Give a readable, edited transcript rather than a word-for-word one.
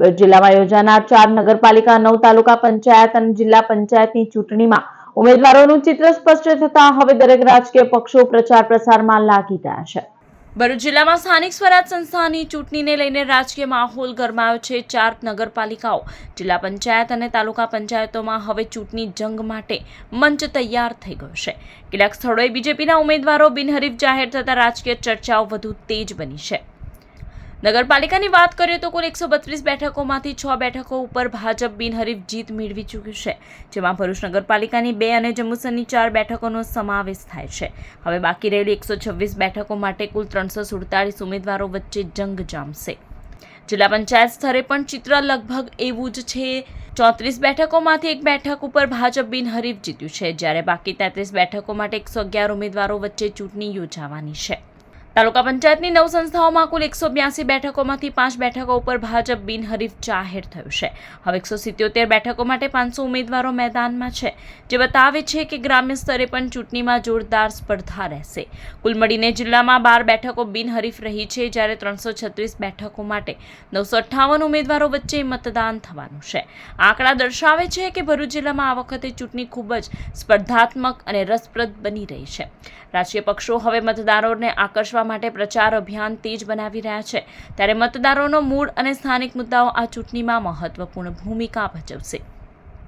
ભરૂચ જિલ્લામાં યોજાનાર 4 નગરપાલિકા 9 તાલુકા પંચાયત અને જિલ્લા પંચાયતની ચૂંટણીમાં ઉમેદવારોનું ચિત્ર સ્પષ્ટ થતા હવે દરેક રાજકીય પક્ષો પ્રચાર પ્રસારમાં લાગી ગયા છે। ભરૂચ જિલ્લામાં સ્થાનિક સ્વરાજ સંસ્થાની ચૂંટણીને લઈને રાજકીય માહોલ ગરમાયો છે। 4 નગરપાલિકાઓ, જિલ્લા પંચાયત અને તાલુકા પંચાયતોમાં હવે ચૂંટણી જંગ માટે મંચ તૈયાર થઈ ગયો છે। કેટલાક સ્થળોએ બીજેપીના ઉમેદવારો બિનહરીફ જાહેર થતા રાજકીય ચર્ચાઓ વધુ તેજ બની છે। નગરપાલિકાની વાત કરીએ તો કુલ 132 બેઠકોમાંથી 6 બેઠકો ઉપર ભાજપ બિનહરીફ જીત મેળવી ચૂક્યું છે, જેમાં ભરૂચ નગરપાલિકાની 2 અને જંબુસરની 4 બેઠકોનો સમાવેશ થાય છે। હવે બાકી રહેલી 126 બેઠકો માટે કુલ 347 ઉમેદવારો વચ્ચે જંગ જામશે। જિલ્લા પંચાયત સ્તરે પણ ચિત્ર લગભગ એવું જ છે। 34 બેઠકોમાંથી 1 બેઠક ઉપર ભાજપ બિનહરીફ જીત્યું છે, જ્યારે બાકી 33 બેઠકો માટે 111 ઉમેદવારો વચ્ચે ચૂંટણી યોજાવાની છે। તાલુકા પંચાયતની 9 સંસ્થાઓમાં કુલ 182 બેઠકોમાંથી 5 બેઠકો ઉપર ભાજપ બિનહરીફ જાહેર થયું છે। હવે 177 બેઠકો માટે 500 ઉમેદવારો મેદાનમાં છે, જે બતાવે છે કે ગ્રામ્ય સ્તરે પણ ચૂંટણીમાં જોરદાર સ્પર્ધા રહેશે। કુલ મળીને જિલ્લામાં 12 બેઠકો બિનહરીફ રહી છે, જ્યારે 336 બેઠકો માટે 958 ઉમેદવારો વચ્ચે મતદાન થવાનું છે। આંકડા દર્શાવે છે કે ભરૂચ જિલ્લામાં આ વખતે ચૂંટણી ખૂબ જ સ્પર્ધાત્મક અને રસપ્રદ બની રહી છે। રાજકીય પક્ષો હવે મતદારોને આકર્ષવા માટે પ્રચાર અભિયાન તેજ બનાવી રહ્યા છે, ત્યારે મતદારોનો મૂડ અને સ્થાનિક મુદ્દાઓ આ ચૂંટણીમાં મહત્વપૂર્ણ ભૂમિકા ભજવશે।